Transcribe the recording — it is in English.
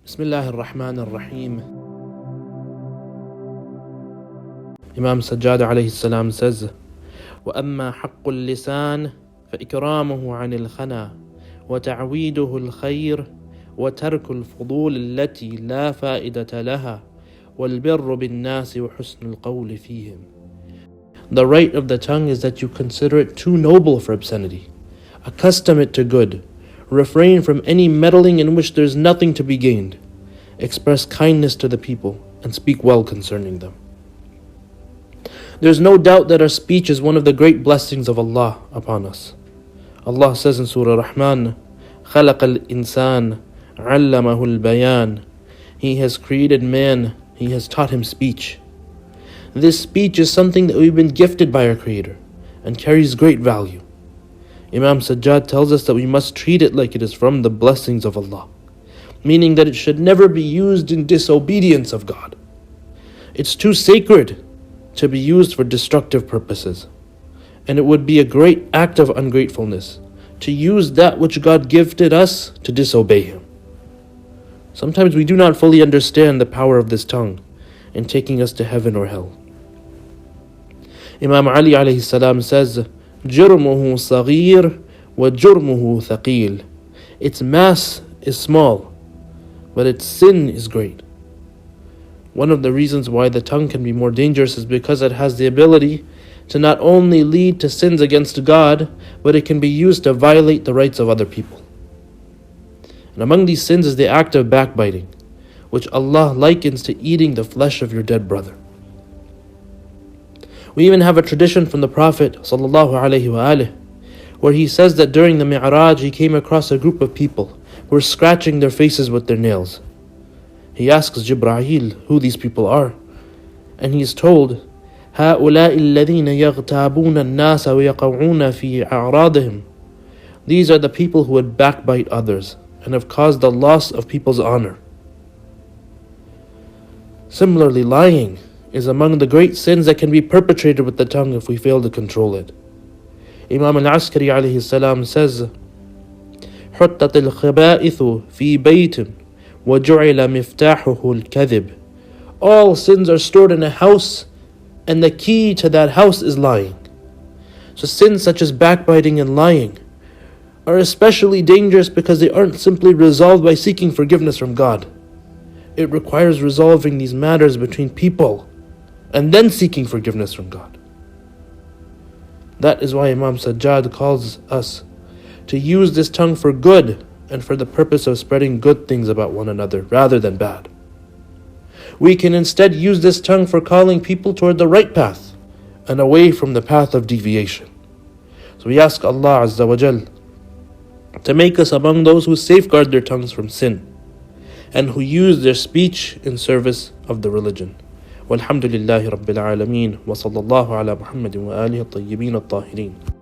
Bismillah ar-Rahman ar-Rahim. Imam Sajjad alayhi salam says, وَأَمَّا حَقُّ اللِّسَانِ فَإِكْرَامُهُ عَنِ الْخَنَى وَتَعْوِيدُهُ الْخَيْرِ وَتَرْكُ الْفُضُولِ التي لا فائدة لها وَالْبِرُّ بِالنَّاسِ وَحُسْنُ الْقَوْلِ فِيهِمْ. The right of the tongue is that you consider it too noble for obscenity, accustom it to good, refrain from any meddling in which there is nothing to be gained, express kindness to the people, and speak well concerning them. There is no doubt that our speech is one of the great blessings of Allah upon us. Allah says in Surah Rahman, خَلَقَ الْإِنسَانِ عَلَّمَهُ الْبَيَانِ. He has created man, He has taught him speech. This speech is something that we've been gifted by our Creator and carries great value. Imam Sajjad tells us that we must treat it like it is from the blessings of Allah, meaning that it should never be used in disobedience of God. It's too sacred to be used for destructive purposes, and it would be a great act of ungratefulness to use that which God gifted us to disobey Him. Sometimes we do not fully understand the power of this tongue in taking us to heaven or hell. Imam Ali alayhi salam says, جُرْمُهُ صَغِيرٌ وَجُرْمُهُ ثَقِيلٌ. Its mass is small, but its sin is great. One of the reasons why the tongue can be more dangerous is because it has the ability to not only lead to sins against God, but it can be used to violate the rights of other people. And among these sins is the act of backbiting, which Allah likens to eating the flesh of your dead brother. We even have a tradition from the Prophet ﷺ, where he says that during the Mi'raj he came across a group of people who were scratching their faces with their nails. He asks Jibreel who these people are, and he is told, هَؤُلَاءِ الَّذِينَ يَغْتَابُونَ النَّاسَ وَيَقَعُونَ فِي أَعْرَاضِهِمْ. These are the people who would backbite others and have caused the loss of people's honor. Similarly, lying is among the great sins that can be perpetrated with the tongue if we fail to control it. Imam al-Askari alayhi salam says, حُطَّتِ الْخَبَائِثُ فِي بَيْتٍ وَجُعِلَ مِفْتَاحُهُ الْكَذِبِ. All sins are stored in a house, and the key to that house is lying. So sins such as backbiting and lying are especially dangerous because they aren't simply resolved by seeking forgiveness from God. It requires resolving these matters between people and then seeking forgiveness from God. That is why Imam Sajjad calls us to use this tongue for good and for the purpose of spreading good things about one another rather than bad. We can instead use this tongue for calling people toward the right path and away from the path of deviation. So we ask Allah Azza wa Jal to make us among those who safeguard their tongues from sin and who use their speech in service of the religion. والحمد لله رب العالمين وصلى الله على محمد وآله الطيبين الطاهرين.